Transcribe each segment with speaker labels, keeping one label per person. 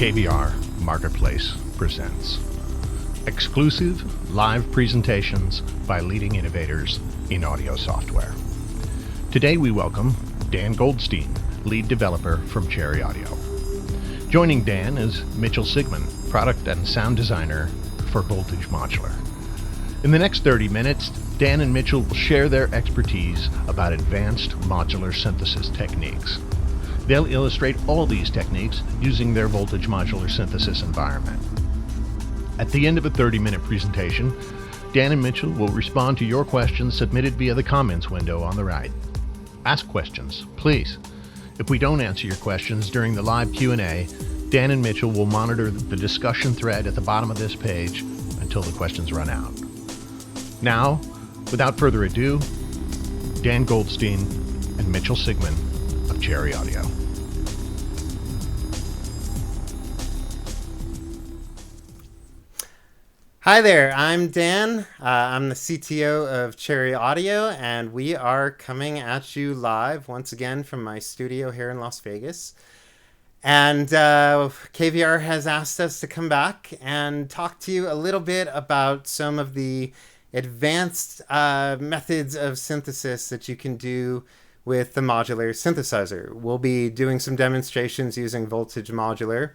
Speaker 1: KVR Marketplace presents exclusive live presentations by leading innovators in audio software. Today we welcome Dan Goldstein, lead developer from Cherry Audio. Joining Dan is Mitchell Sigmund, product and sound designer for Voltage Modular. In the next 30 minutes, Dan and Mitchell will share their expertise about advanced modular synthesis techniques. They'll illustrate all these techniques using their Voltage Modular synthesis environment. At the end of a 30-minute presentation, Dan and Mitchell will respond to your questions submitted via the comments window on the right. Ask questions, please. If we don't answer your questions during the live Q&A, Dan and Mitchell will monitor the discussion thread at the bottom of this page until the questions run out. Now, without further ado, Dan Goldstein and Mitchell Sigmund of Cherry Audio.
Speaker 2: Hi there, I'm Dan. I'm the CTO of Cherry Audio, and we are coming at you live once again from my studio here in Las Vegas. And KVR has asked us to come back and talk to you a little bit about some of the advanced methods of synthesis that you can do with the modular synthesizer. We'll be doing some demonstrations using Voltage Modular.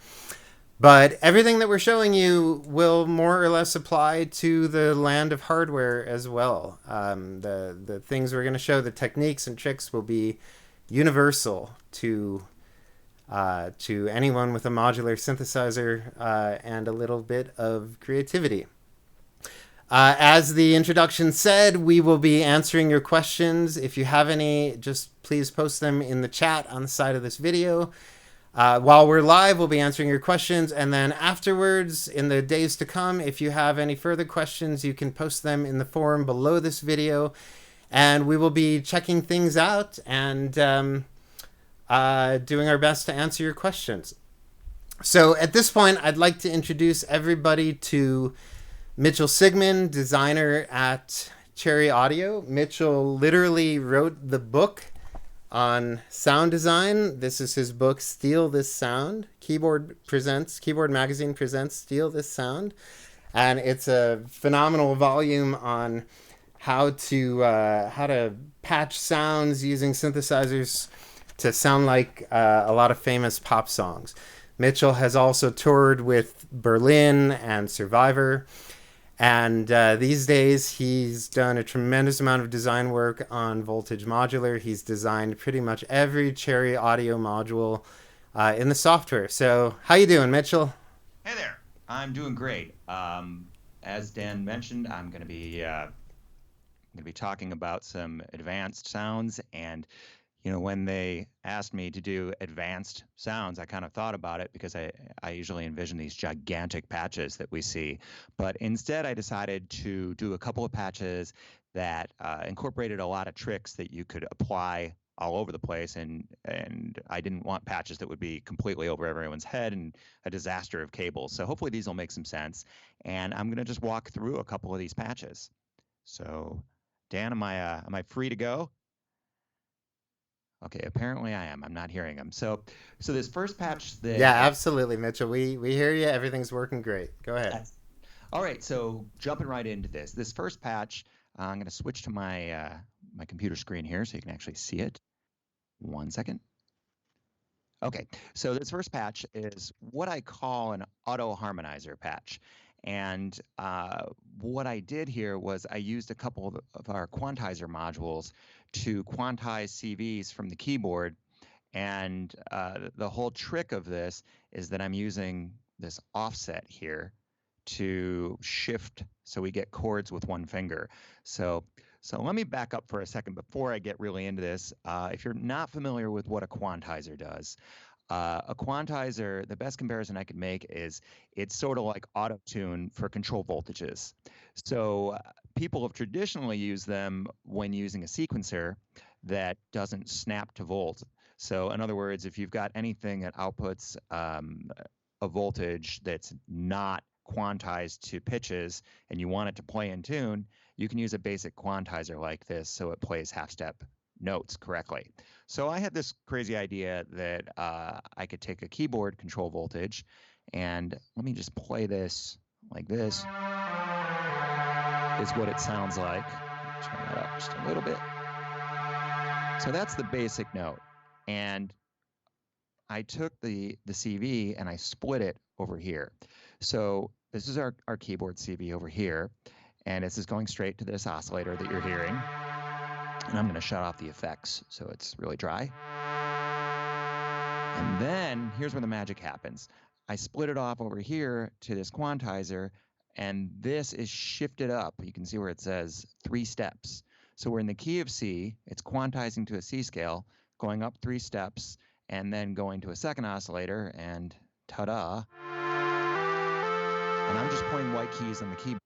Speaker 2: But everything that we're showing you will more or less apply to the land of hardware as well. The things we're going to show, the techniques and tricks, will be universal to anyone with a modular synthesizer and a little bit of creativity. As the introduction said, we will be answering your questions. If you have any, just please post them in the chat on the side of this video. While we're live, we'll be answering your questions, and then afterwards, in the days to come, if you have any further questions, you can post them in the forum below this video, and we will be checking things out and doing our best to answer your questions. So at this point, I'd like to introduce everybody to Mitchell Sigmund, designer at Cherry Audio. Mitchell literally wrote the book on sound design. This is his book, Steal This Sound. Keyboard Magazine presents Steal This Sound. And it's a phenomenal volume on how to patch sounds using synthesizers to sound like a lot of famous pop songs. Mitchell has also toured with Berlin and Survivor. And these days, he's done a tremendous amount of design work on Voltage Modular. He's designed pretty much every Cherry Audio module in the software. So how you doing, Mitchell?
Speaker 3: Hey there. I'm doing great. As Dan mentioned, I'm going to be talking about some advanced sounds. And when they asked me to do advanced sounds, I kind of thought about it because I usually envision these gigantic patches that we see. But instead, I decided to do a couple of patches that incorporated a lot of tricks that you could apply all over the place. And I didn't want patches that would be completely over everyone's head and a disaster of cables. So hopefully these will make some sense. And I'm going to just walk through a couple of these patches. So Dan, am I free to go? Okay, apparently I am. I'm not hearing them. So this first patch that...
Speaker 2: Yeah, absolutely, Mitchell. We hear you. Everything's working great. Go ahead.
Speaker 3: All right, so jumping right into this. This first patch, I'm going to switch to my my computer screen here so you can actually see it. 1 second. Okay, so this first patch is what I call an auto harmonizer patch. And what I did here was I used a couple of our quantizer modules to quantize CVs from the keyboard. And the whole trick of this is that I'm using this offset here to shift so we get chords with one finger. So let me back up for a second before I get really into this. If you're not familiar with what a quantizer does, a quantizer, the best comparison I could make is it's sort of like auto-tune for control voltages. So people have traditionally used them when using a sequencer that doesn't snap to volt. So in other words, if you've got anything that outputs a voltage that's not quantized to pitches and you want it to play in tune, you can use a basic quantizer like this so it plays half-step notes correctly. So I had this crazy idea that I could take a keyboard control voltage And let me just play this like this. Is what it sounds like. Turn that up just a little bit. So that's the basic note. And I took the CV and I split it over here. So this is our keyboard CV over here. And this is going straight to this oscillator that you're hearing. And I'm going to shut off the effects so it's really dry. And then here's where the magic happens. I split it off over here to this quantizer, and this is shifted up. You can see where it says 3 steps. So we're in the key of C. It's quantizing to a C scale, going up 3 steps, and then going to a second oscillator, and ta-da. And I'm just playing white keys on the keyboard.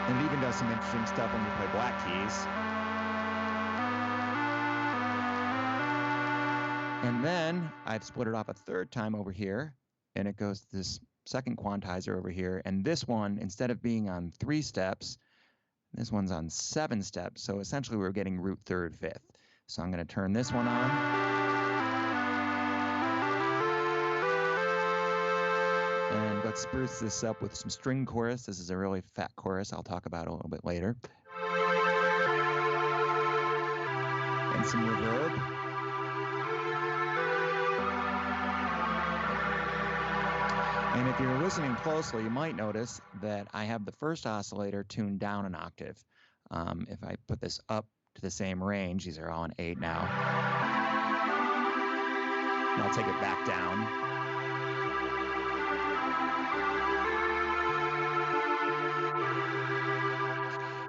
Speaker 3: And it even does some interesting stuff when you play black keys. And then I've split it off a third time over here, and it goes to this second quantizer over here. And this one, instead of being on 3 steps, this one's on 7 steps. So essentially we're getting root third fifth. So I'm going to turn this one on. And let's spruce this up with some string chorus. This is a really fat chorus I'll talk about a little bit later. And some reverb. And if you're listening closely, you might notice that I have the first oscillator tuned down an octave. If I put this up to the same range, these are all on 8 now. And I'll take it back down.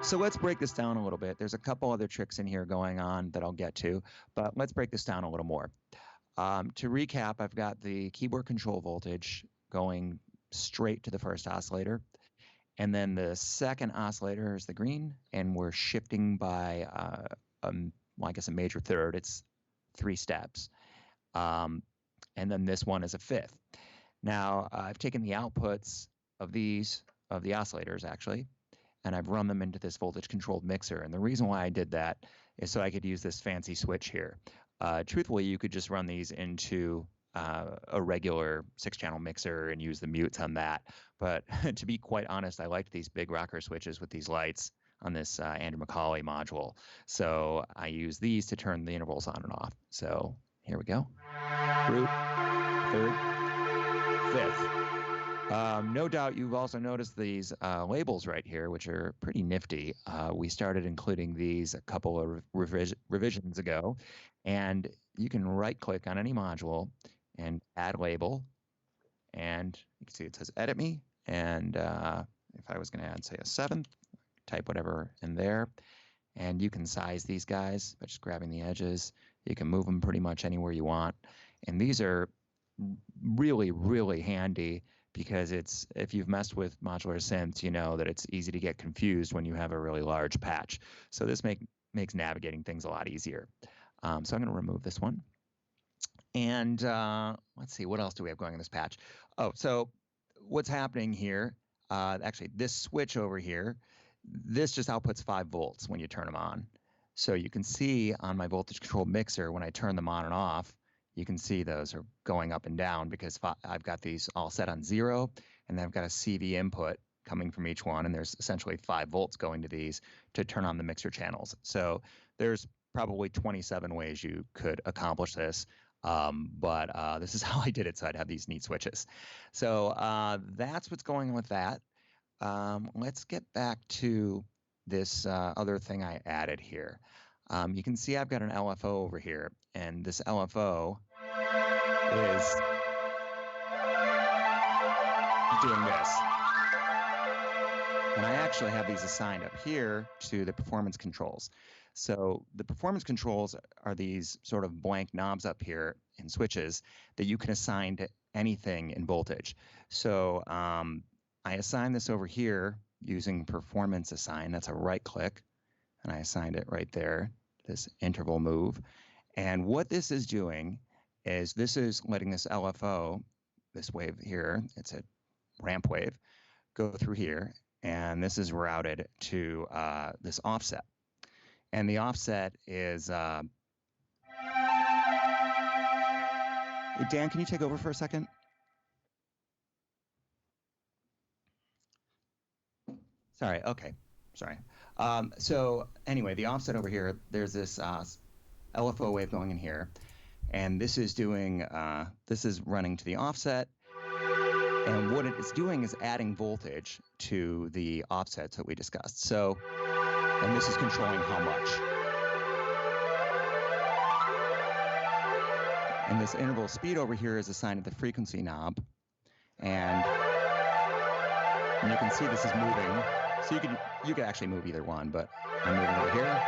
Speaker 3: So let's break this down a little bit. There's a couple other tricks in here going on that I'll get to, but let's break this down a little more. To recap, I've got the keyboard control voltage going straight to the first oscillator. And then the second oscillator is the green, and we're shifting by, well, I guess a major third. It's 3 steps. And then this one is a fifth. Now, I've taken the outputs of these, of the oscillators actually, and I've run them into this voltage-controlled mixer. And the reason why I did that is so I could use this fancy switch here. Truthfully, you could just run these into a regular 6-channel mixer and use the mutes on that. But to be quite honest, I liked these big rocker switches with these lights on this Andrew McCauley module. So I use these to turn the intervals on and off. So here we go. Root, third, fifth. No doubt you've also noticed these labels right here, which are pretty nifty. We started including these a couple of revisions ago, and you can right-click on any module and add label, and you can see it says edit me, and if I was going to add, say, a 7th, type whatever in there, and you can size these guys by just grabbing the edges. You can move them pretty much anywhere you want, and these are really, really handy because it's, if you've messed with modular synths, you know that it's easy to get confused when you have a really large patch. So this makes navigating things a lot easier. So I'm going to remove this one. And let's see, what else do we have going in this patch? Oh, so what's happening here, actually this switch over here, this just outputs 5 volts when you turn them on. So you can see on my voltage controlled mixer, when I turn them on and off, you can see those are going up and down because I've got these all set on 0, and then I've got a CV input coming from each one, and there's essentially 5 volts going to these to turn on the mixer channels. So there's probably 27 ways you could accomplish this, but this is how I did it, so I'd have these neat switches. So that's what's going on with that. Let's get back to this other thing I added here. You can see I've got an LFO over here, and this LFO is doing this. And I actually have these assigned up here to the performance controls. So the performance controls are these sort of blank knobs up here in switches that you can assign to anything in voltage. So I assigned this over here using performance assign. That's a right click, and I assigned it right there, this interval move. And what this is doing is this is letting this LFO, this wave here, it's a ramp wave, go through here, and this is routed to this offset. And the offset is Dan, can you take over for a second? Sorry, okay, sorry. So anyway, the offset over here, there's this LFO wave going in here, and this is doing, this is running to the offset, and what it is doing is adding voltage to the offsets that we discussed. So, and this is controlling how much. And this interval speed over here is assigned to the frequency knob, and you can see this is moving. So you could actually move either one, but I'm moving over here.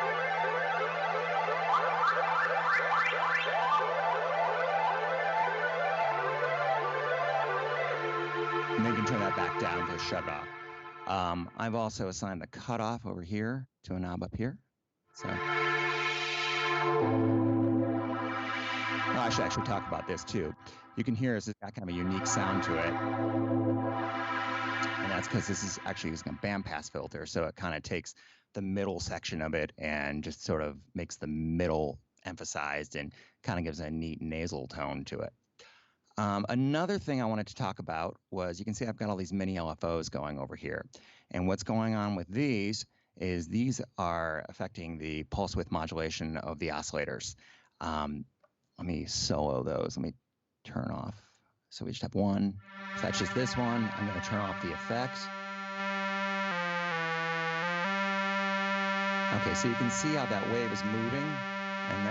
Speaker 3: And then you can turn that back down to shut it off. I've also assigned the cutoff over here to a knob up here. So I should actually talk about this too. You can hear it's got kind of a unique sound to it. And that's because this is actually using a bandpass filter. So it kind of takes the middle section of it and just sort of makes the middle emphasized and kind of gives a neat nasal tone to it. Another thing I wanted to talk about was, you can see I've got all these mini LFOs going over here. And what's going on with these is these are affecting the pulse width modulation of the oscillators. Let me solo those. Let me turn off. So we just have one. So that's just this one. I'm going to turn off the effects. Okay, so you can see how that wave is moving, and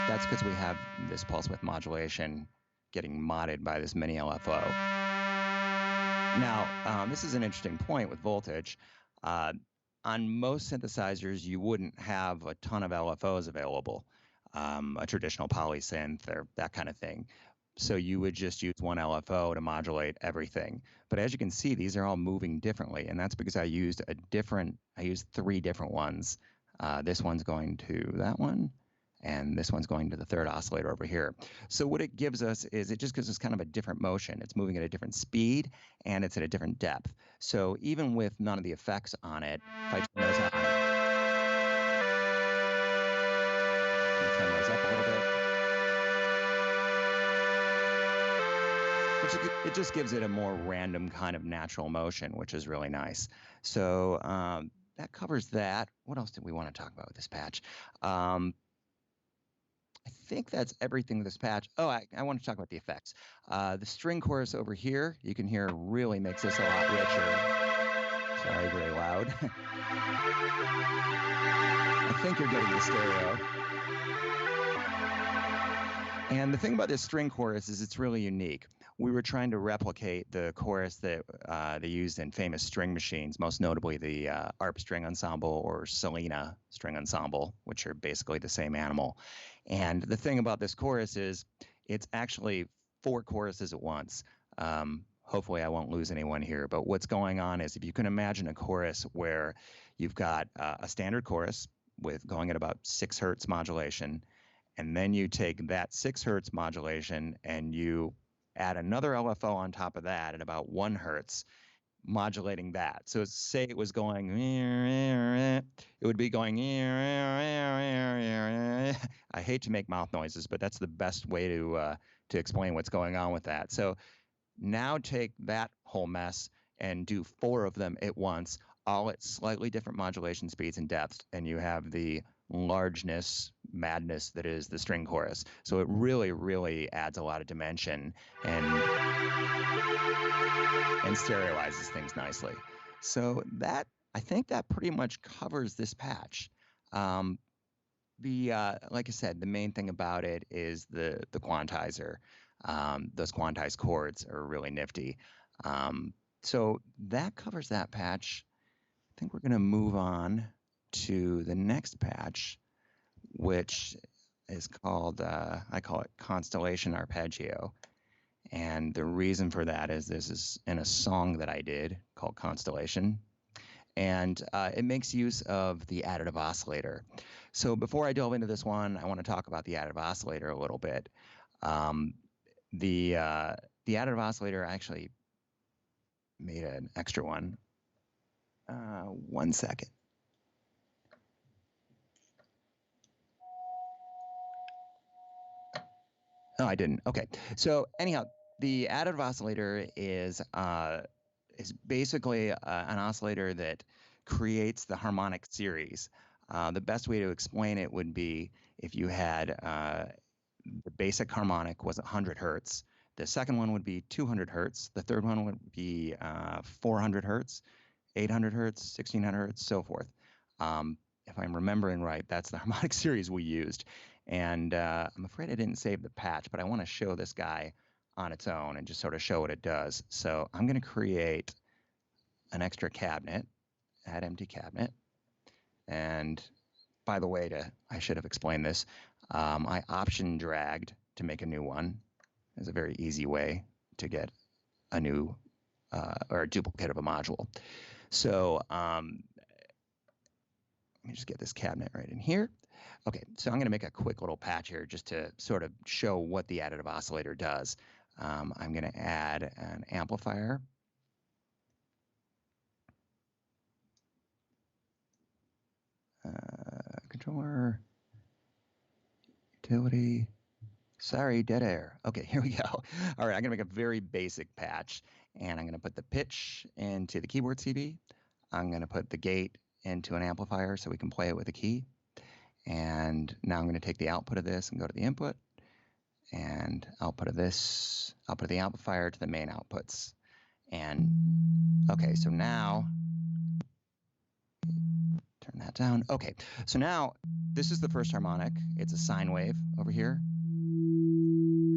Speaker 3: that's because we have this pulse width modulation getting modded by this mini LFO. Now, this is an interesting point with voltage. On most synthesizers, you wouldn't have a ton of LFOs available, a traditional polysynth or that kind of thing. So you would just use one LFO to modulate everything. But as you can see, these are all moving differently, and that's because I used three different ones. This one's going to that one, and this one's going to the third oscillator over here. So what it gives us is, it just gives us kind of a different motion. It's moving at a different speed, and it's at a different depth. So even with none of the effects on it, if I turn those on, turn those up a little bit, it just gives it a more random kind of natural motion, which is really nice. So that covers that. What else did we want to talk about with this patch? I think that's everything with this patch. Oh, I want to talk about the effects. The string chorus over here, you can hear, really makes this a lot richer. Sorry, very loud. I think you're getting the stereo. And the thing about this string chorus is it's really unique. We were trying to replicate the chorus that they used in famous string machines, most notably the Arp string ensemble or Selena string ensemble, which are basically the same animal. And the thing about this chorus is it's actually 4 choruses at once. Hopefully I won't lose anyone here, but what's going on is, if you can imagine a chorus where you've got a standard chorus with going at about 6 hertz modulation, and then you take that 6 hertz modulation and you add another LFO on top of that at about 1 hertz, modulating that. So say it was going, it would be going, I hate to make mouth noises, but that's the best way to explain what's going on with that. So now take that whole mess and do 4 of them at once, all at slightly different modulation speeds and depths, and you have the largeness, madness that is the string chorus. So it really, really adds a lot of dimension and stereoizes things nicely. So that, I think that pretty much covers this patch. Like I said, the main thing about it is the quantizer. Those quantized chords are really nifty. So that covers that patch. I think we're going to move on to the next patch, which is called, I call it Constellation Arpeggio. And the reason for that is this is in a song that I did called Constellation. And it makes use of the additive oscillator. So before I delve into this one, I want to talk about the additive oscillator a little bit. The additive oscillator, actually made an extra one. 1 second. Oh, I didn't. Okay. So anyhow, the additive oscillator is basically an oscillator that creates the harmonic series. The best way to explain it would be if you had the basic harmonic was 100 hertz. The second one would be 200 hertz. The third one would be 400 hertz, 800 hertz, 1600 hertz, so forth. If I'm remembering right, that's the harmonic series we used. And I'm afraid I didn't save the patch, but I want to show this guy on its own and just sort of show what it does. So I'm going to create an extra cabinet, add empty cabinet. And by the way, I should have explained this. I option dragged to make a new one. It's a very easy way to get a new or a duplicate of a module. So let me just get this cabinet right in here. Okay, so I'm going to make a quick little patch here just to sort of show what the additive oscillator does. I'm going to add an amplifier. Controller, utility, sorry, dead air. Okay, here we go. All right, I'm going to make a very basic patch, and I'm going to put the pitch into the keyboard CV. I'm going to put the gate into an amplifier so we can play it with a key. And now I'm going to take the output of this and go to the input, and output of this, output of the amplifier to the main outputs. And okay, so now, turn that down. Okay, so now this is the first harmonic. It's a sine wave over here.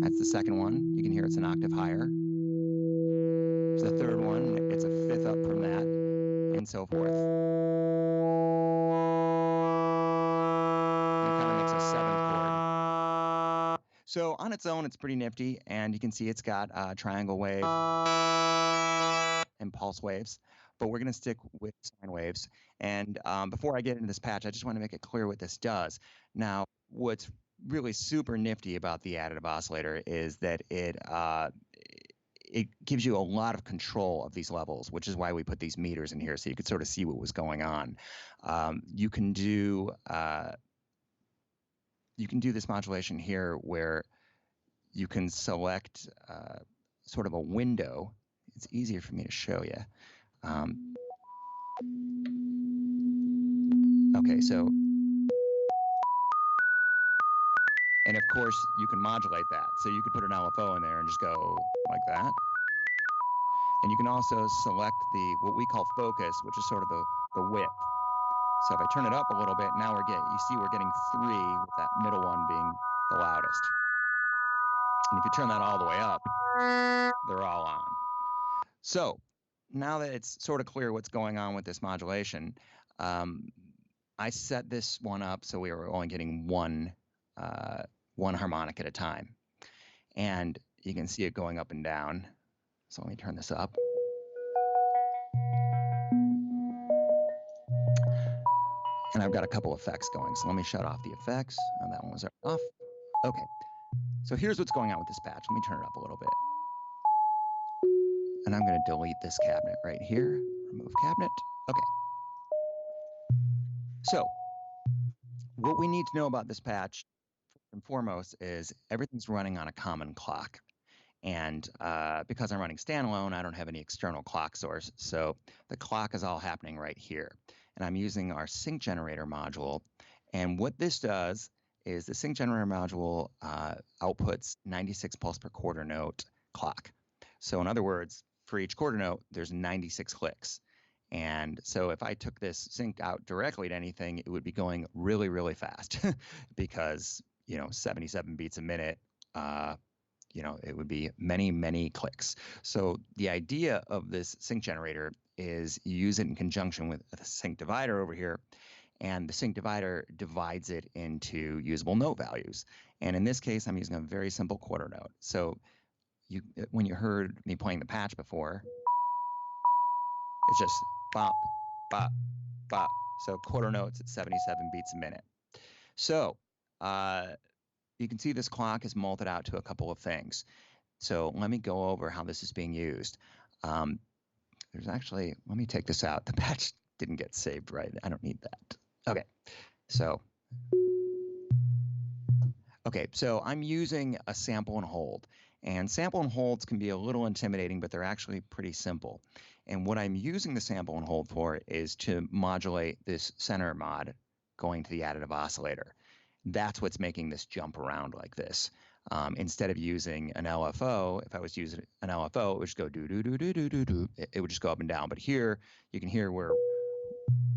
Speaker 3: That's the second one. You can hear it's an octave higher. It's the third one. It's a fifth up from that, and so forth. And it kind of makes a seventh chord. So on its own, it's pretty nifty, and you can see it's got triangle wave and pulse waves, but we're going to stick with sine waves. And before I get into this patch, I just want to make it clear what this does. Now, what's really super nifty about the additive oscillator is that it gives you a lot of control of these levels, which is why we put these meters in here so you could sort of see what was going on. You can do this modulation here where you can select sort of a window. It's easier for me to show you. Okay, so, and of course you can modulate that. So you could put an LFO in there and just go like that. And you can also select what we call focus, which is sort of the width. So if I turn it up a little bit, now you see we're getting 3 with that middle one being the loudest. And if you turn that all the way up, they're all on. So now that it's sort of clear what's going on with this modulation, I set this one up so we were only getting one harmonic at a time. And you can see it going up and down. So let me turn this up. And I've got a couple effects going. So let me shut off the effects. And that one was off. Okay. So here's what's going on with this patch. Let me turn it up a little bit. And I'm going to delete this cabinet right here. Remove cabinet. Okay. So what we need to know about this patch, first and foremost, is everything's running on a common clock. And because I'm running standalone, I don't have any external clock source. So the clock is all happening right here. And I'm using our sync generator module. And what this does is the sync generator module outputs 96 pulse per quarter note clock. So in other words, for each quarter note, there's 96 clicks. And so if I took this sync out directly to anything, it would be going really, really fast because, 77 beats a minute, it would be many, many clicks. So the idea of this sync generator is you use it in conjunction with a sync divider over here, and the sync divider divides it into usable note values. And in this case, I'm using a very simple quarter note. So when you heard me playing the patch before, it's just bop, bop, bop. So quarter notes at 77 beats a minute. So you can see this clock is multed out to a couple of things. So let me go over how this is being used. Let me take this out. The patch didn't get saved right. I don't need that. Okay, so Okay, so I'm using a sample and hold. And sample and holds can be a little intimidating, but they're actually pretty simple. And what I'm using the sample and hold for is to modulate this center mod going to the additive oscillator. That's what's making this jump around like this. Instead of using an LFO, if I was using an LFO, it would just go do do do do do do do. It would just go up and down. But here you can hear we're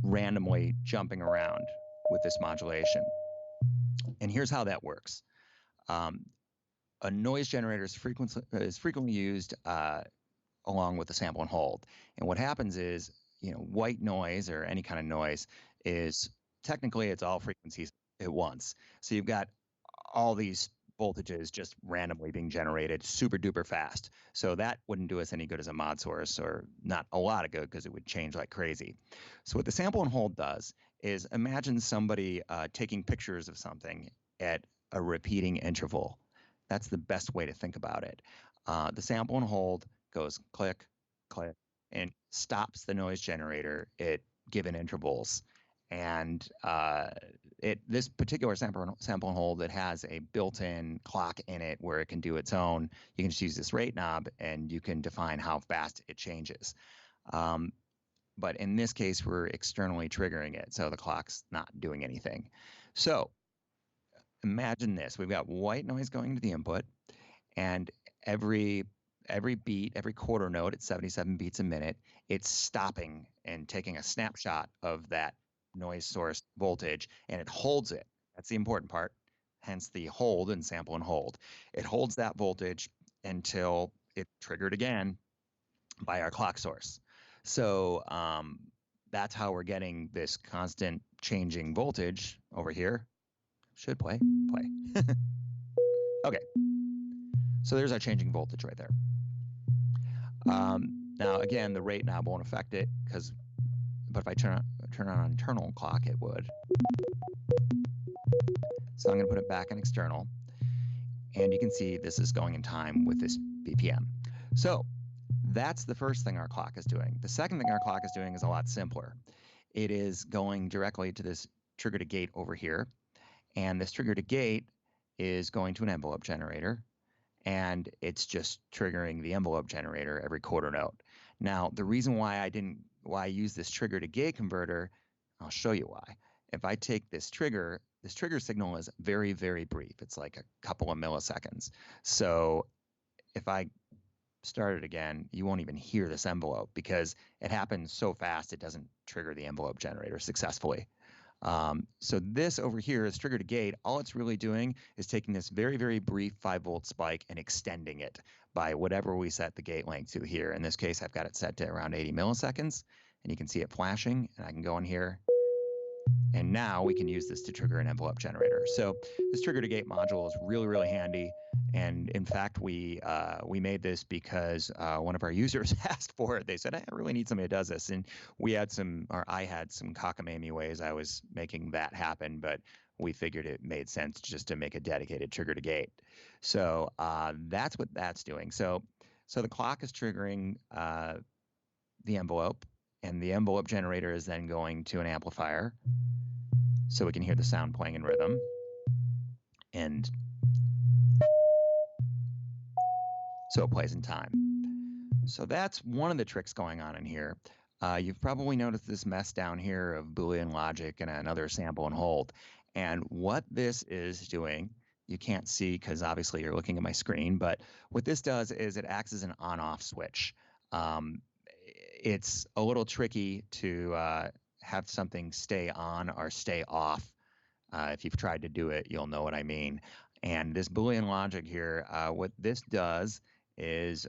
Speaker 3: randomly jumping around with this modulation. And here's how that works. A noise generator is frequently used along with the sample and hold. And what happens is, white noise or any kind of noise is technically it's all frequencies at once. So you've got all these voltages just randomly being generated super duper fast. So that wouldn't do us any good as a mod source, or not a lot of good, because it would change like crazy. So what the sample and hold does is, imagine somebody taking pictures of something at a repeating interval. That's the best way to think about it. The sample and hold goes click, click, and stops the noise generator at given intervals. And this particular sample and hold, it has a built-in clock in it where it can do its own. You can just use this rate knob, and you can define how fast it changes. But in this case, we're externally triggering it, so the clock's not doing anything. So imagine this. We've got white noise going to the input, and every beat, every quarter note at 77 beats a minute, it's stopping and taking a snapshot of that noise source voltage, and it holds it. That's the important part, hence the hold and sample and hold. It holds that voltage until it's triggered again by our clock source. So that's how we're getting this constant changing voltage over here. Should play. Okay, so there's our changing voltage right there. Now again, the rate knob won't affect it, but if I turn on an internal clock, it would. So I'm going to put it back in external, and you can see this is going in time with this BPM. So that's the first thing our clock is doing. The second thing our clock is doing is a lot simpler. It is going directly to this trigger to gate over here, and this trigger to gate is going to an envelope generator, and it's just triggering the envelope generator every quarter note. Now, the reason why I use this trigger to gate converter, I'll show you why. If I take this trigger signal is very, very brief. It's like a couple of milliseconds. So if I start it again, you won't even hear this envelope, because it happens so fast it doesn't trigger the envelope generator successfully. So this over here is trigger to gate. All it's really doing is taking this very, very brief 5-volt spike and extending it by whatever we set the gate length to here. In this case, I've got it set to around 80 milliseconds, and you can see it flashing, and I can go in here, and now we can use this to trigger an envelope generator. So this trigger to gate module is really, really handy. And in fact, we made this because one of our users asked for it. They said, I really need somebody that does this. And I had some cockamamie ways I was making that happen, but we figured it made sense just to make a dedicated trigger to gate. So that's what that's doing. So the clock is triggering the envelope, and the envelope generator is then going to an amplifier, so we can hear the sound playing in rhythm. And so it plays in time. So that's one of the tricks going on in here. You've probably noticed this mess down here of Boolean Logic and another sample and hold. And what this is doing, you can't see because obviously you're looking at my screen, but what this does is it acts as an on-off switch. It's a little tricky to have something stay on or stay off. If you've tried to do it, you'll know what I mean. And this Boolean Logic here, what this does is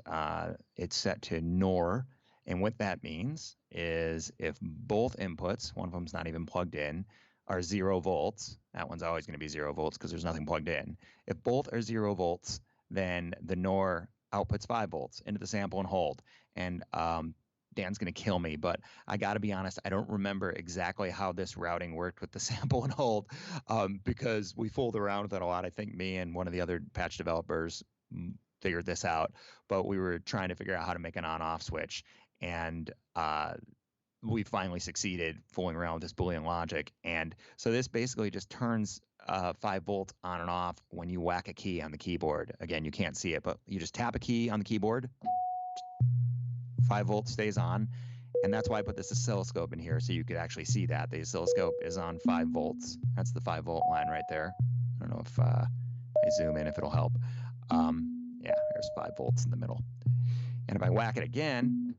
Speaker 3: it's set to NOR. And what that means is if both inputs, one of them's not even plugged in, are 0 volts, that one's always going to be 0 volts because there's nothing plugged in. If both are 0 volts, then the NOR outputs 5 volts into the sample and hold. And Dan's going to kill me, but I got to be honest, I don't remember exactly how this routing worked with the sample and hold because we fooled around with it a lot. I think me and one of the other patch developers figured this out, but we were trying to figure out how to make an on-off switch. And we finally succeeded fooling around with this Boolean logic. And so this basically just turns 5 volts on and off when you whack a key on the keyboard. Again, you can't see it, but you just tap a key on the keyboard, 5 volts stays on. And that's why I put this oscilloscope in here so you could actually see that. The oscilloscope is on 5 volts. That's the 5 volt line right there. I don't know if I zoom in, if it'll help. Yeah, there's 5 volts in the middle. And if I whack it again,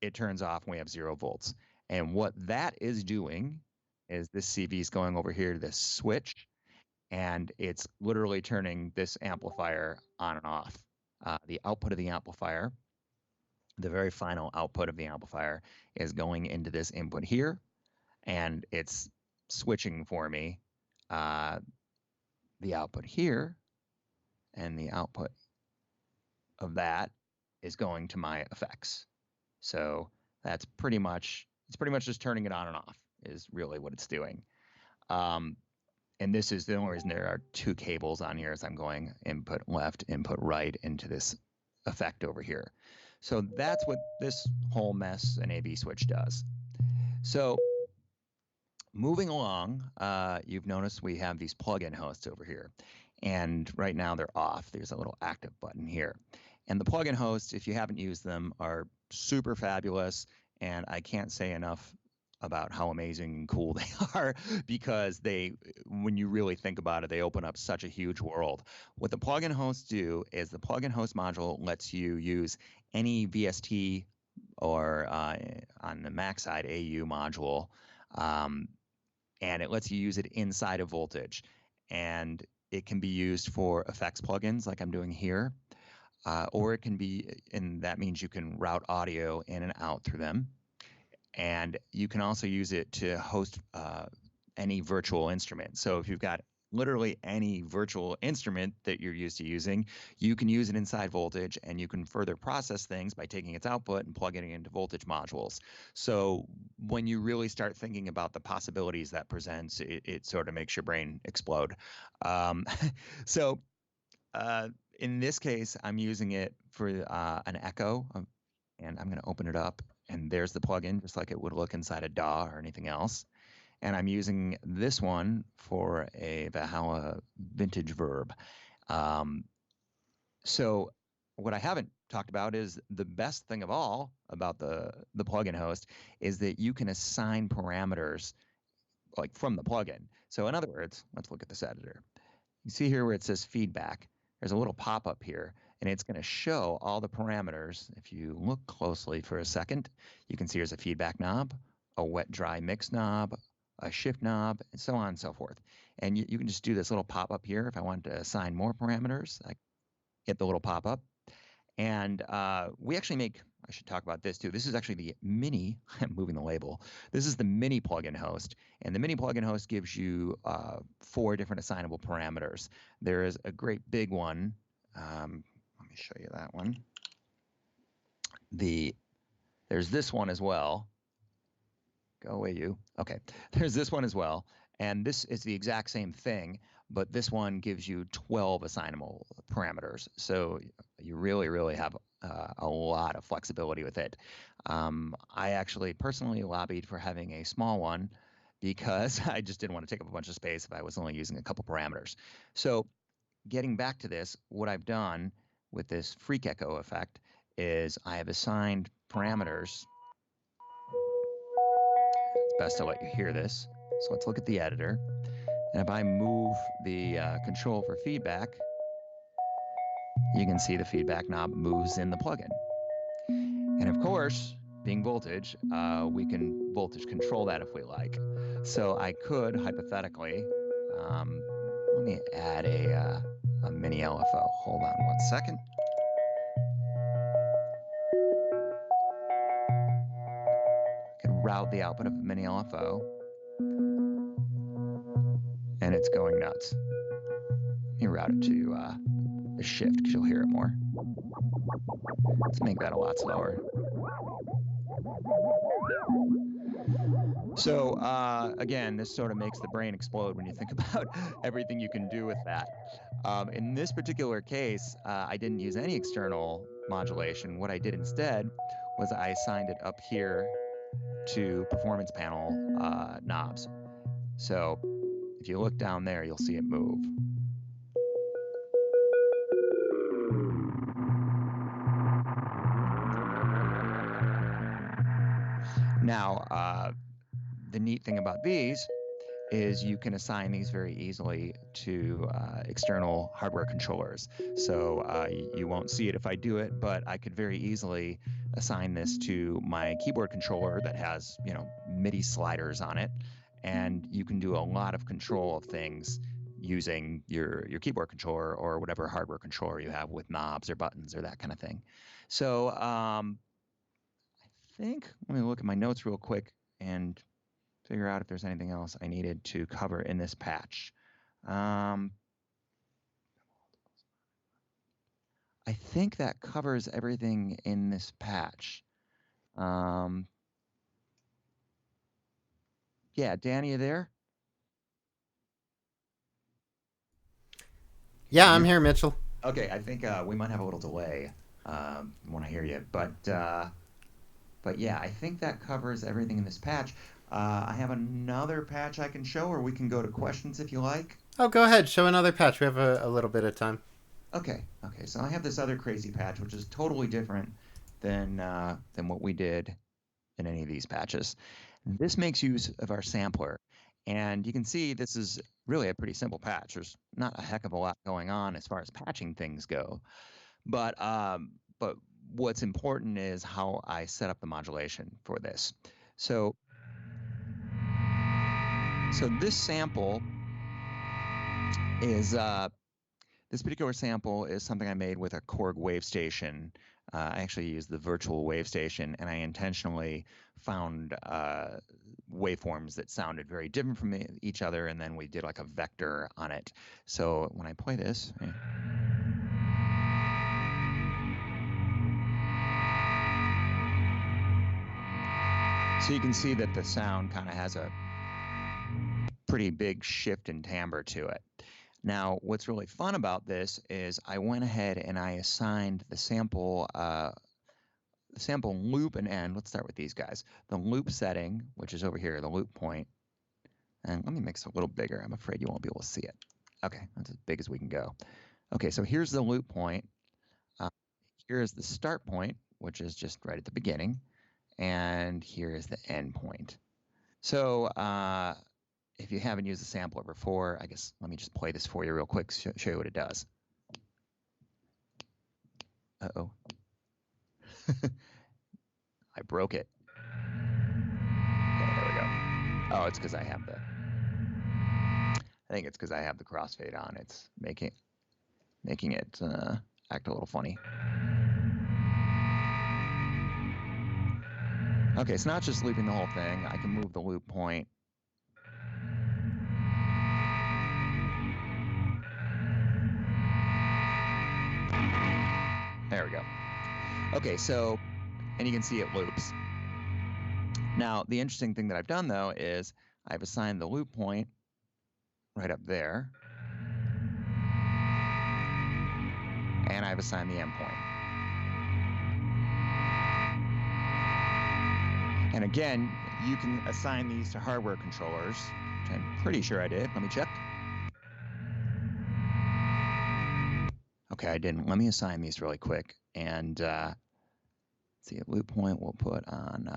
Speaker 3: it turns off and we have 0 volts. And what that is doing is this CV is going over here to this switch, and it's literally turning this amplifier on and off. The output of the amplifier, the very final output of the amplifier, is going into this input here, and it's switching for me the output here, and the output of that is going to my effects. So that's pretty much, it's pretty much just turning it on and off is really what it's doing. And this is the only reason there are 2 cables on here, is I'm going input left, input right into this effect over here. So that's what this whole mess an AB switch does. So moving along, you've noticed we have these plugin hosts over here. And right now they're off. There's a little active button here. And the plugin hosts, if you haven't used them, are super fabulous. And I can't say enough about how amazing and cool they are, because they, when you really think about it, they open up such a huge world. What the plugin hosts do is the plugin host module lets you use any VST or on the Mac side, AU module, and it lets you use it inside of Voltage. And it can be used for effects plugins like I'm doing here, or it can be, and that means you can route audio in and out through them. And you can also use it to host any virtual instrument. So if you've got literally any virtual instrument that you're used to using, you can use it inside Voltage, and you can further process things by taking its output and plugging it into Voltage modules. So when you really start thinking about the possibilities that presents, it sort of makes your brain explode. So in this case, I'm using it for an echo, and I'm going to open it up, and there's the plugin, just like it would look inside a DAW or anything else. And I'm using this one for a Valhalla vintage verb. So what I haven't talked about is the best thing of all about the plugin host is that you can assign parameters like from the plugin. So in other words, let's look at this editor. You see here where it says feedback, there's a little pop-up here, and it's going to show all the parameters. If you look closely for a second, you can see there's a feedback knob, a wet-dry mix knob, a shift knob, and so on and so forth. And you can just do this little pop-up here. If I wanted to assign more parameters, I hit the little pop-up. And we actually make, I should talk about this too. This is actually the mini, I'm moving the label. This is the mini plugin host. And the mini plugin host gives you 4 different assignable parameters. There is a great big one. Let me show you that one. There's this one as well. Go away, you. Okay, there's this one as well. And this is the exact same thing, but this one gives you 12 assignable parameters. So you really, really have a lot of flexibility with it. I actually personally lobbied for having a small one because I just didn't want to take up a bunch of space if I was only using a couple parameters. So getting back to this, what I've done with this freak echo effect is I have assigned parameters. It's best to let you hear this. So let's look at the editor. And if I move the control for feedback, you can see the feedback knob moves in the plugin. And of course, being Voltage, we can voltage control that if we like. So I could hypothetically, let me add a mini LFO. Hold on one second. I can route the output of a mini LFO. And it's going nuts. Let me route it to the shift because you'll hear it more. Let's make that a lot slower. So again, this sort of makes the brain explode when you think about everything you can do with that. In this particular case, I didn't use any external modulation. What I did instead was I assigned it up here to performance panel knobs. So if you look down there, you'll see it move. Now, the neat thing about these is you can assign these very easily to external hardware controllers. So you won't see it if I do it, but I could very easily assign this to my keyboard controller that has, MIDI sliders on it, and you can do a lot of control of things using your keyboard controller or whatever hardware controller you have with knobs or buttons or that kind of thing. So I think, let me look at my notes real quick and figure out if there's anything else I needed to cover in this patch. I think that covers everything in this patch. Yeah, Dan, you there?
Speaker 2: Yeah, I'm here, Mitchell.
Speaker 3: Okay, I think we might have a little delay when I hear you, but yeah, I think that covers everything in this patch. I have another patch I can show, or we can go to questions if you like.
Speaker 2: Oh, go ahead. Show another patch. We have a little bit of time.
Speaker 3: Okay. So I have this other crazy patch, which is totally different than what we did in any of these patches. This makes use of our sampler, and you can see this is really a pretty simple patch. There's not a heck of a lot going on as far as patching things go, but what's important is how I set up the modulation for this. So this sample is this particular sample is something I made with a Korg wave station. I actually used the virtual wave station, and I intentionally found waveforms that sounded very different from each other, and then we did like a vector on it. So when I play this, so you can see that the sound kind of has a pretty big shift in timbre to it. Now, what's really fun about this is I went ahead and I assigned the sample loop and end. Let's start with these guys. The loop setting, which is over here, the loop point. And let me make this a little bigger. I'm afraid you won't be able to see it. Okay, that's as big as we can go. Okay, so here's the loop point. Here's the start point, which is just right at the beginning. And here is the end point. So if you haven't used the sampler before, I guess let me just play this for you real quick, show you what it does. Uh-oh. I broke it. Okay, there we go. Oh, it's because I have the, I think it's because I have the crossfade on. It's making it act a little funny. Okay, it's not just looping the whole thing. I can move the loop point. There we go. Okay, so, and you can see it loops. Now, the interesting thing that I've done, though, is I've assigned the loop point right up there, and I've assigned the end point. And again, you can assign these to hardware controllers, which I'm pretty sure I did. Let me check. Okay, I didn't. Let me assign these really quick. And see, a loop point we'll put on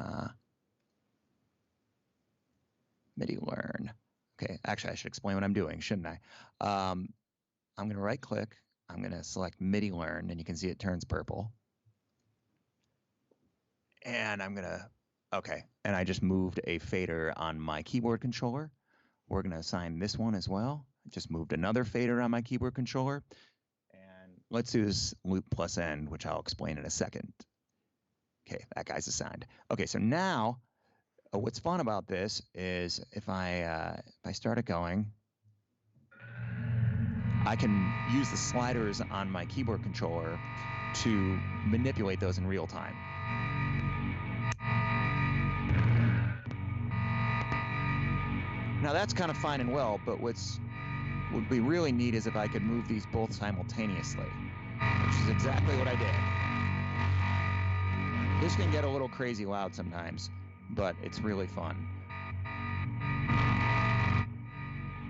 Speaker 3: MIDI learn. Okay, actually, I should explain what I'm doing, shouldn't I? I'm going to right click. I'm going to select MIDI learn, and you can see it turns purple. And I'm going to, okay, and I just moved a fader on my keyboard controller. We're going to assign this one as well. I just moved another fader on my keyboard controller. And let's do this loop plus end, which I'll explain in a second. Okay, that guy's assigned. Okay, so now what's fun about this is if I start it going, I can use the sliders on my keyboard controller to manipulate those in real time. Now that's kind of fine and well, but what would be really neat is if I could move these both simultaneously, which is exactly what I did. This can get a little crazy loud sometimes. but it's really fun.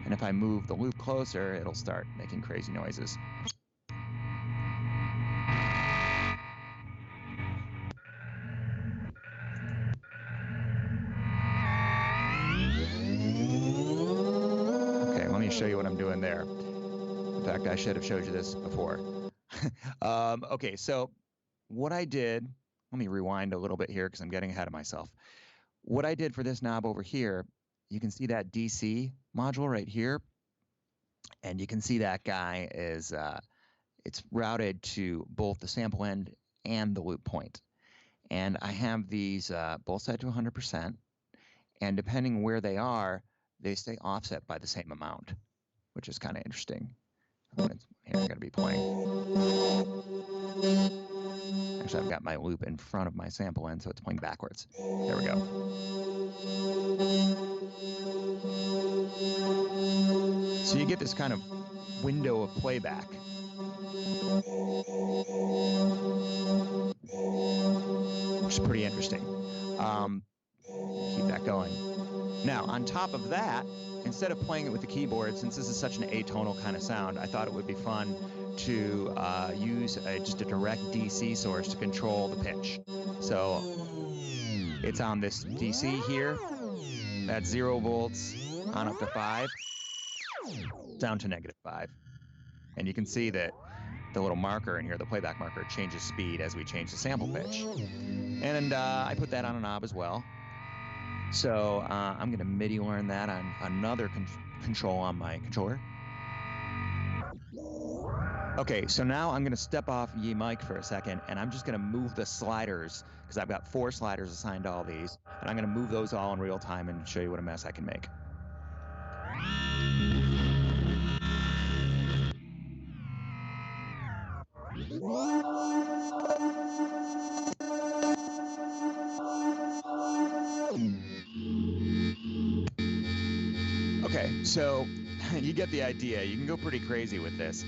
Speaker 3: And if I move the loop closer, it'll start making crazy noises. Okay, let me show you what I'm doing there. In fact, I should have showed you this before. Okay, so what I did, let me rewind a little bit here because I'm getting ahead of myself. What I did for this knob over here, you can see that DC module right here. And you can see that guy is, it's routed to both the sample end and the loop point. And I have these both set to 100%. And depending where they are, they stay offset by the same amount, which is kind of interesting. Here I'm going to be playing. Actually, I've got my loop in front of my sample end, so it's playing backwards. There we go. So you get this kind of window of playback. Which is pretty interesting. Keep that going. Now, on top of that, instead of playing it with the keyboard, since this is such an atonal kind of sound, I thought it would be fun to use just a direct DC source to control the pitch. So it's on this DC here, that's 0 volts on up to 5, down to -5. And you can see that the little marker in here, the playback marker, changes speed as we change the sample pitch. And I put that on a knob as well. So I'm going to MIDI learn that on another control on my controller. Okay, so now I'm going to step off Ye mic for a second, and I'm just going to move the sliders, because I've got 4 sliders assigned to all these, and I'm going to move those all in real time and show you what a mess I can make. Okay, so you get the idea. You can go pretty crazy with this.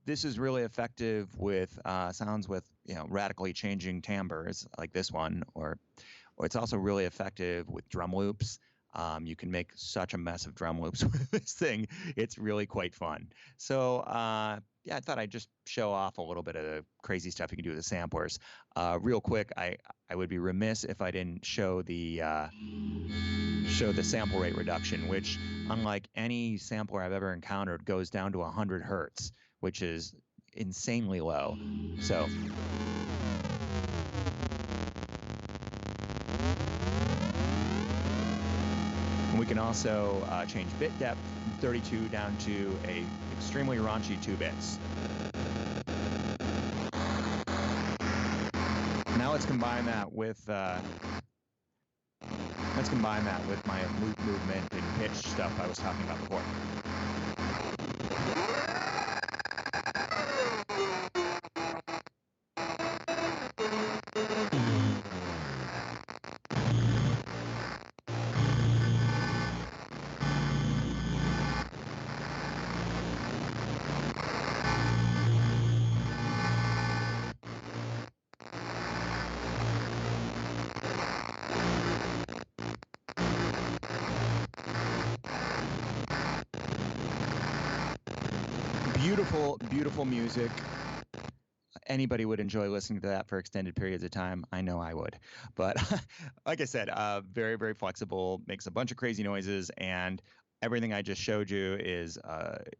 Speaker 3: This is really effective with sounds with radically changing timbres like this one, or it's also really effective with drum loops. You can make such a mess of drum loops with this thing. It's really quite fun. So yeah, I thought I'd just show off a little bit of the crazy stuff you can do with the samplers. Real quick, I would be remiss if I didn't show the sample rate reduction, which, unlike any sampler I've ever encountered, goes down to 100 hertz, which is insanely low. So we can also change bit depth from 32 down to a extremely raunchy 2 bits. Now let's combine that with my loop movement and pitch stuff I was talking about before. Beautiful, beautiful music. Anybody would enjoy listening to that for extended periods of time. I know I would. But like I said, very, very flexible, makes a bunch of crazy noises, and everything I just showed you is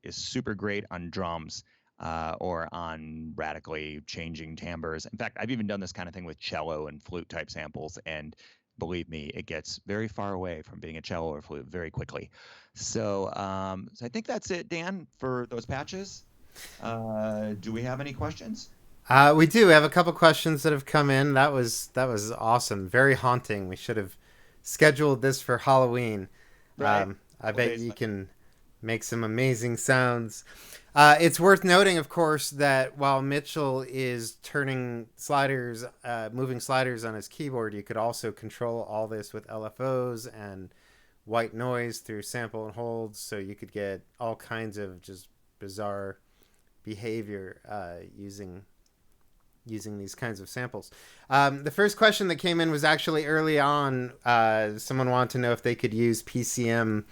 Speaker 3: super great on drums or on radically changing timbres. In fact, I've even done this kind of thing with cello and flute type samples, and believe me, it gets very far away from being a cello or flute very quickly. So, so I think that's it, Dan, for those patches. Do we have any questions?
Speaker 2: We do. We have a couple questions that have come in. That was awesome. Very haunting. We should have scheduled this for Halloween.
Speaker 3: Right.
Speaker 2: I bet you can make some amazing sounds. It's worth noting, of course, that while Mitchell is turning sliders, moving sliders on his keyboard, you could also control all this with LFOs and white noise through sample and holds. So you could get all kinds of just bizarre behavior using using these kinds of samples. The first question that came in was actually early on. Someone wanted to know if they could use PCM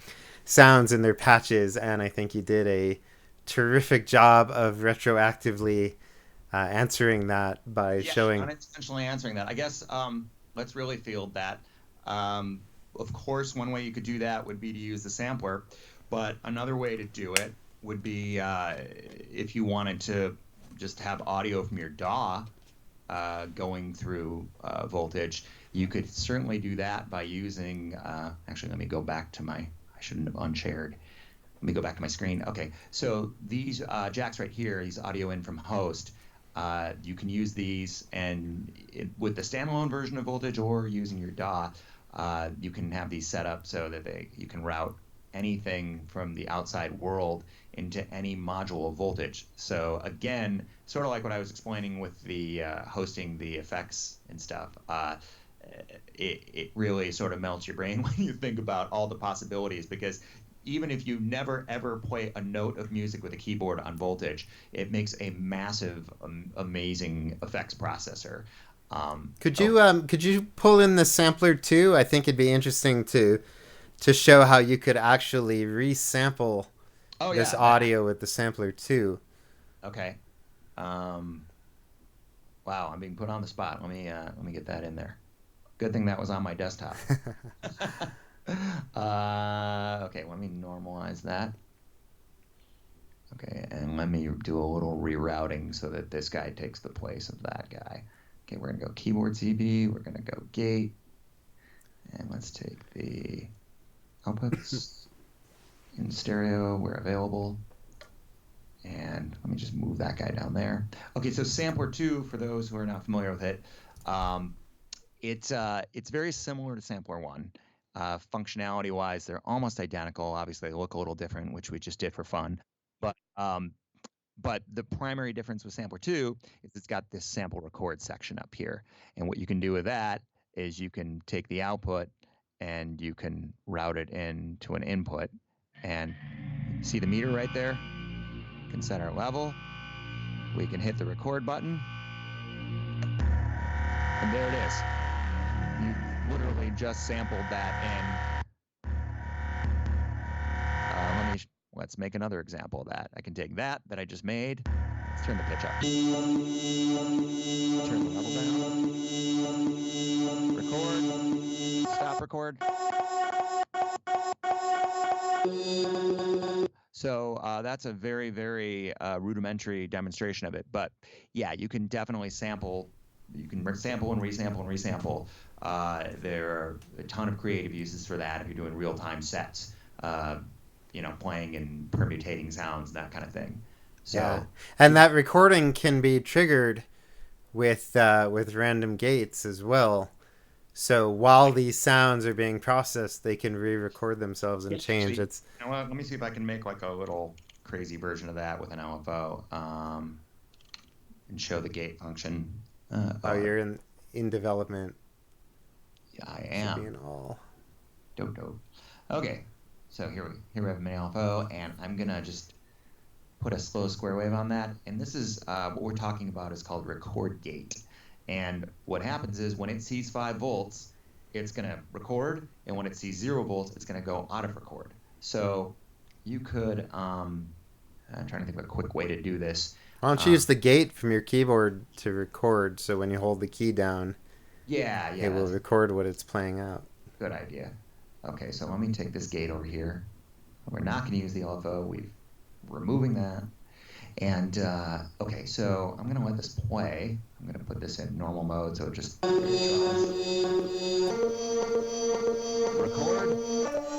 Speaker 2: sounds in their patches, and I think you did a terrific job of retroactively answering that by showing.
Speaker 3: Unintentionally answering that. I guess let's really field that. Of course, one way you could do that would be to use the sampler, but another way to do it would be if you wanted to just have audio from your DAW going through voltage. You could certainly do that by using, actually, let me go back to I shouldn't have unshared. Let me go back to my screen. Okay, so these jacks right here, these audio in from host, you can use these, and with the standalone version of voltage or using your DAW, you can have these set up so that you can route anything from the outside world into any module of voltage. So again, sort of like what I was explaining with the hosting the effects and stuff, it really sort of melts your brain when you think about all the possibilities, because even if you never ever play a note of music with a keyboard on voltage, it makes a massive, amazing effects processor.
Speaker 2: Could you pull in the sampler too? I think it'd be interesting to show how you could actually resample this audio with the sampler too.
Speaker 3: Okay. Wow, I'm being put on the spot. Let me get that in there. Good thing that was on my desktop. Okay, let me normalize that. Okay, and let me do a little rerouting so that this guy takes the place of that guy. Okay, we're gonna go keyboard CB, we're gonna go gate, and let's take the outputs in stereo where available. And let me just move that guy down there. Okay, so sampler 2, for those who are not familiar with it, it's very similar to sampler 1. Functionality-wise, they're almost identical. Obviously, they look a little different, which we just did for fun. But the primary difference with sampler 2 is it's got this sample record section up here. And what you can do with that is you can take the output and you can route it into an input. And see the meter right there? We can set our level. We can hit the record button. And there it is. You literally just sampled that, and let's make another example of that. I can take that I just made. Let's turn the pitch up. Turn the level down. Record. Stop record. So that's a very, very rudimentary demonstration of it. But yeah, you can definitely sample. You can sample and resample and resample. There are a ton of creative uses for that if you're doing real-time sets, playing and permutating sounds, that kind of thing. So,
Speaker 2: yeah, and that recording can be triggered with random gates as well. So while these sounds are being processed, they can re-record themselves and change.
Speaker 3: Actually, let me see if I can make like a little crazy version of that with an LFO, and show the gate function.
Speaker 2: You're in development.
Speaker 3: Yeah, I am.
Speaker 2: Should be in all.
Speaker 3: Dope. Okay, so here we have my LFO, and I'm gonna just put a slow square wave on that. And this is what we're talking about is called record gate. And what happens is when it sees 5 volts, it's gonna record, and when it sees 0 volts, it's gonna go out of record. So you could, I'm trying to think of a quick way to do this.
Speaker 2: Why don't you use the gate from your keyboard to record, so when you hold the key down, it will record what it's playing out.
Speaker 3: Good idea. Okay, so let me take this gate over here. We're not going to use the LFO. We're removing that. And, okay, so I'm going to let this play. I'm going to put this in normal mode, so it just record,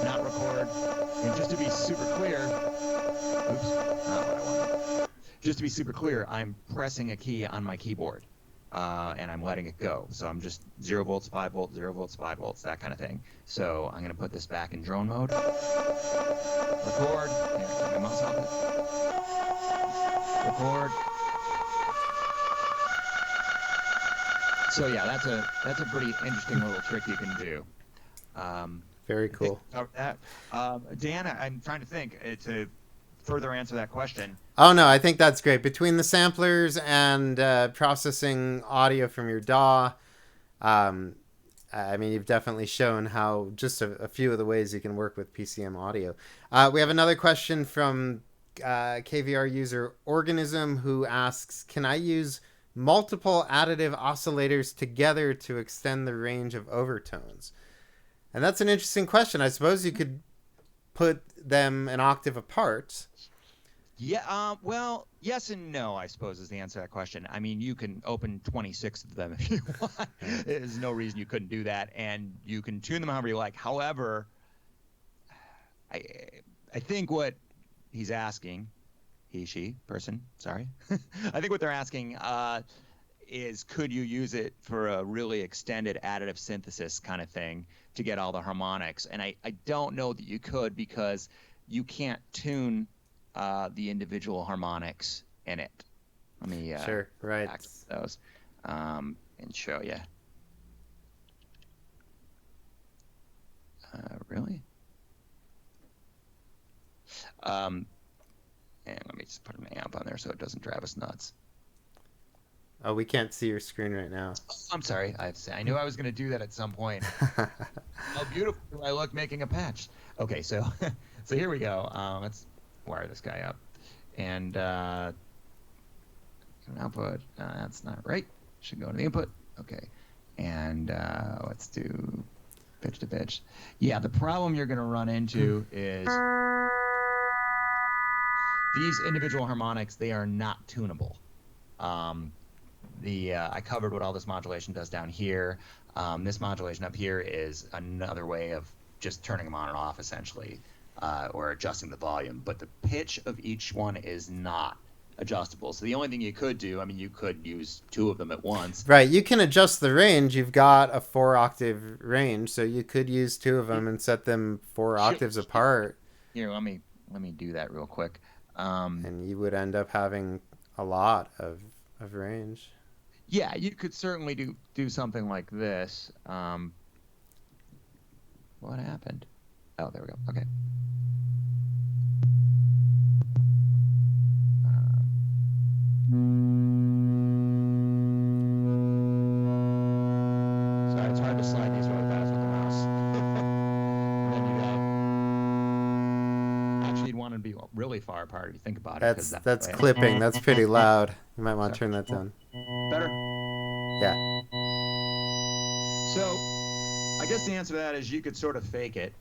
Speaker 3: not record. And just to be super clear, oops, not what I wanted. Just to be super clear, I'm pressing a key on my keyboard, and I'm letting it go. So I'm just 0 volts, 5 volts, 0 volts, 5 volts, that kind of thing. So I'm going to put this back in drone mode. Record. Here, take my mouse off it. Record. So yeah, that's a pretty interesting little trick you can do.
Speaker 2: Very cool.
Speaker 3: That. Dan, I'm trying to think. further answer that question.
Speaker 2: Oh, no, I think that's great. Between the samplers and processing audio from your DAW, I mean, you've definitely shown how just a few of the ways you can work with PCM audio. We have another question from KVR user Organism, who asks, can I use multiple additive oscillators together to extend the range of overtones? And that's an interesting question. I suppose you could put them an octave apart.
Speaker 3: Yeah, well, yes and no, I suppose, is the answer to that question. I mean, you can open 26 of them if you want. There's no reason you couldn't do that, and you can tune them however you like. However, I think what he's asking, he, she, person, sorry. I think what they're asking is, could you use it for a really extended additive synthesis kind of thing to get all the harmonics? And I don't know that you could, because you can't tune the individual harmonics in it. Let me
Speaker 2: sure, right,
Speaker 3: back those and show you. Really? And let me just put an amp on there so it doesn't drive us nuts.
Speaker 2: Oh, we can't see your screen right now.
Speaker 3: I'm sorry. I knew I was going to do that at some point. How beautiful do I look making a patch. Okay, so so here we go. Let's wire this guy up. And an output. That's not right. Should go to the input. Okay. And let's do pitch to pitch. Yeah, the problem you're going to run into is these individual harmonics, they are not tunable. I covered what all this modulation does down here. This modulation up here is another way of just turning them on and off, essentially, or adjusting the volume. But the pitch of each one is not adjustable. So the only thing you could do, I mean, you could use two of them at once.
Speaker 2: Right, you can adjust the range. You've got a 4-octave range, so you could use two of them and set them 4 octaves apart.
Speaker 3: Here, let me do that real quick.
Speaker 2: And you would end up having a lot of range.
Speaker 3: Yeah, you could certainly do something like this. What happened? Oh, there we go. Okay. Sorry, it's hard to slide these really fast with the mouse. And then actually, you'd want to be really far apart if you think about it.
Speaker 2: That's clipping. That's pretty loud. You might want to turn that down.
Speaker 3: Better?
Speaker 2: Yeah.
Speaker 3: So, I guess the answer to that is you could sort of fake it.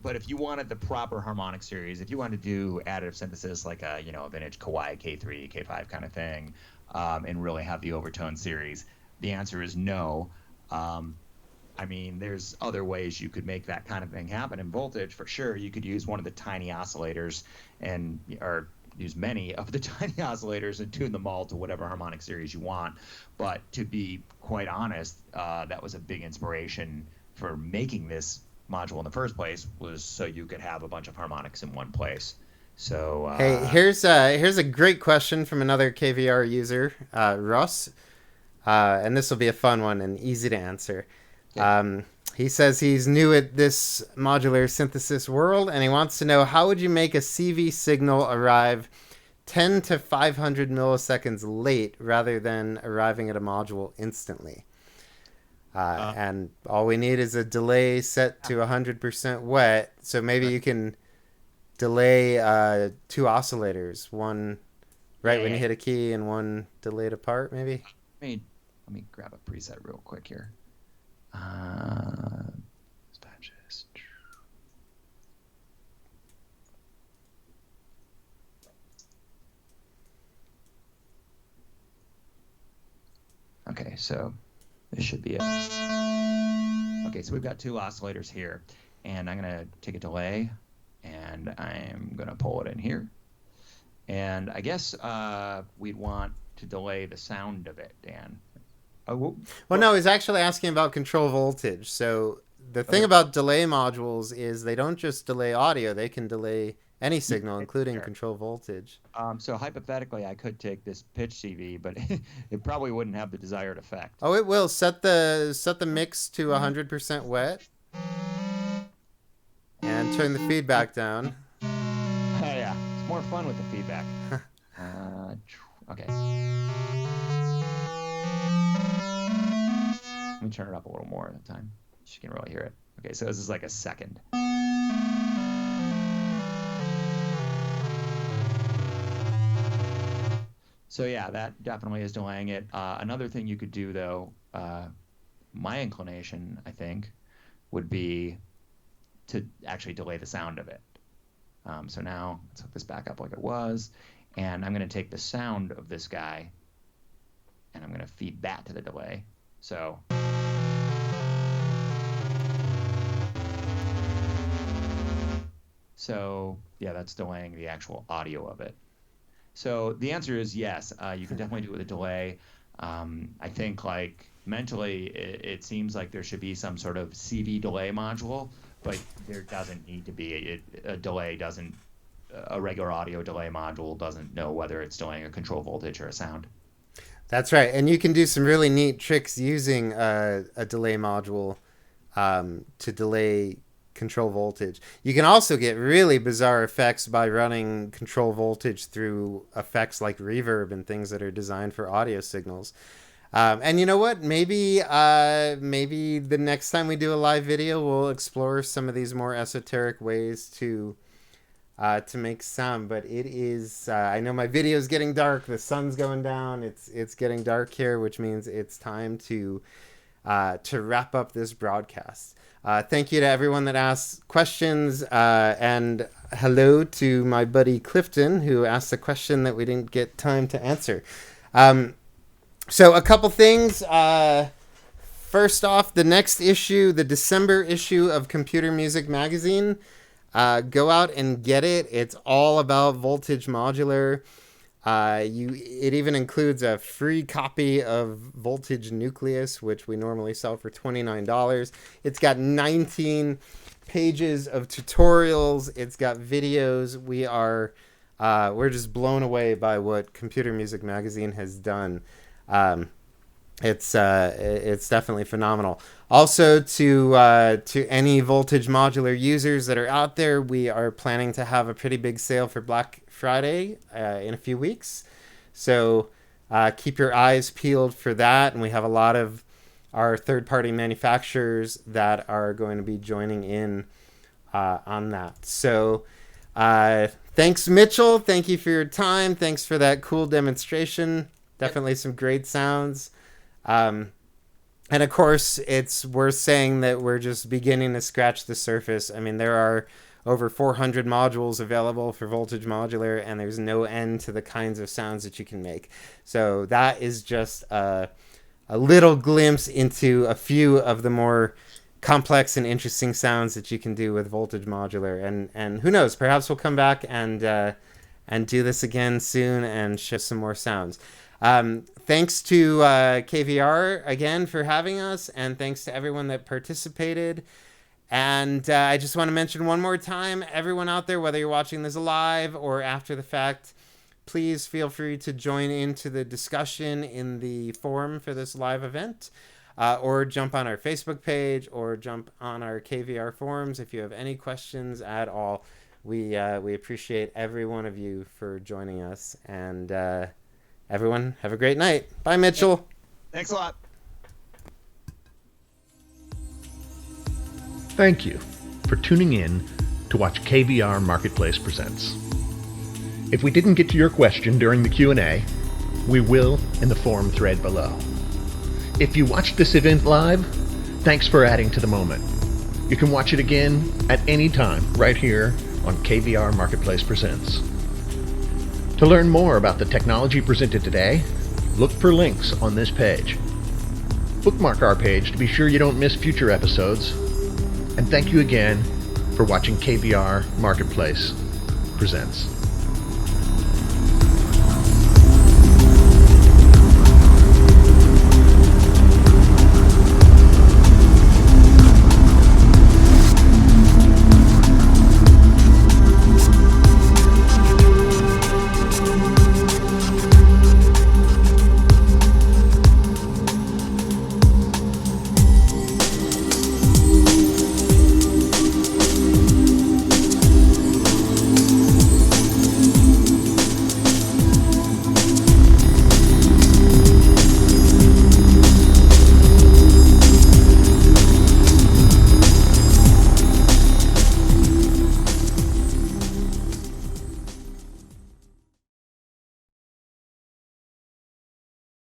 Speaker 3: But if you wanted the proper harmonic series, if you wanted to do additive synthesis like a vintage Kawaii K3, K5 kind of thing, and really have the overtone series, the answer is no. I mean, there's other ways you could make that kind of thing happen in voltage for sure. You could use one of the tiny oscillators or use many of the tiny oscillators and tune them all to whatever harmonic series you want. But to be quite honest, that was a big inspiration for making this module in the first place, was so you could have a bunch of harmonics in one place. So
Speaker 2: hey, here's a great question from another KVR user, Russ, and this will be a fun one and easy to answer. Yeah. He says he's new at this modular synthesis world, and he wants to know, how would you make a CV signal arrive 10 to 500 milliseconds late rather than arriving at a module instantly? And all we need is a delay set to 100% wet, so maybe you can delay 2 oscillators, one when you hit a key and one delayed apart, maybe?
Speaker 3: Let me grab a preset real quick here. Patches. Okay, so this should be it. Okay, so we've got 2 oscillators here, and I'm going to take a delay, and I'm going to pull it in here. And I guess we'd want to delay the sound of it, Dan.
Speaker 2: Well, no, he's actually asking about control voltage. So the thing about delay modules is they don't just delay audio, they can delay any signal, including control voltage.
Speaker 3: So hypothetically, I could take this pitch CV, but it probably wouldn't have the desired effect.
Speaker 2: Oh, it will. Set the mix to 100% wet. And turn the feedback down.
Speaker 3: Yeah. more fun with the feedback. Okay. Let me turn it up a little more at the time. You can really hear it. Okay, so this is like a second. So yeah, that definitely is delaying it. Another thing you could do, though, my inclination, I think, would be to actually delay the sound of it. So now let's hook this back up like it was, and I'm going to take the sound of this guy, and I'm going to feed that to the delay. So yeah, that's delaying the actual audio of it. So the answer is yes. You can definitely do it with a delay. I think, like, mentally, it seems like there should be some sort of CV delay module, but there doesn't need to be. A delay doesn't. A regular audio delay module doesn't know whether it's delaying a control voltage or a sound.
Speaker 2: That's right, and you can do some really neat tricks using a delay module to delay control voltage. You can also get really bizarre effects by running control voltage through effects like reverb and things that are designed for audio signals. And you know what? Maybe the next time we do a live video, we'll explore some of these more esoteric ways to make sound. But it is, I know my video is getting dark. The sun's going down. It's getting dark here, which means it's time to wrap up this broadcast. Thank you to everyone that asked questions, and hello to my buddy Clifton, who asked a question that we didn't get time to answer. So a couple things. First off, the next issue, the December issue of Computer Music Magazine, go out and get it. It's all about Voltage Modular. It even includes a free copy of Voltage Nucleus, which we normally sell for $29. It's got 19 pages of tutorials. It's got videos. We're just blown away by what Computer Music Magazine has done. It's definitely phenomenal. Also, to any Voltage Modular users that are out there, we are planning to have a pretty big sale for Black Friday in a few weeks. So keep your eyes peeled for that. And we have a lot of our third-party manufacturers that are going to be joining in on that. So thanks, Mitchell. Thank you for your time. Thanks for that cool demonstration. Definitely some great sounds. And of course, it's worth saying that we're just beginning to scratch the surface. I mean, there are over 400 modules available for Voltage Modular, and there's no end to the kinds of sounds that you can make. So that is just a little glimpse into a few of the more complex and interesting sounds that you can do with Voltage Modular. And who knows, perhaps we'll come back and do this again soon and show some more sounds. Thanks to KVR again for having us, and thanks to everyone that participated. And I just want to mention one more time, everyone out there, whether you're watching this live or after the fact, please feel free to join into the discussion in the forum for this live event, or jump on our Facebook page, or jump on our KVR forums if you have any questions at all. We appreciate every one of you for joining us, and everyone, have a great night. Bye, Mitchell.
Speaker 3: Thanks a lot.
Speaker 1: Thank you for tuning in to watch KVR Marketplace Presents. If we didn't get to your question during the Q&A, we will in the forum thread below. If you watched this event live, thanks for adding to the moment. You can watch it again at any time right here on KVR Marketplace Presents. To learn more about the technology presented today, look for links on this page. Bookmark our page to be sure you don't miss future episodes. And thank you again for watching KVR Marketplace Presents.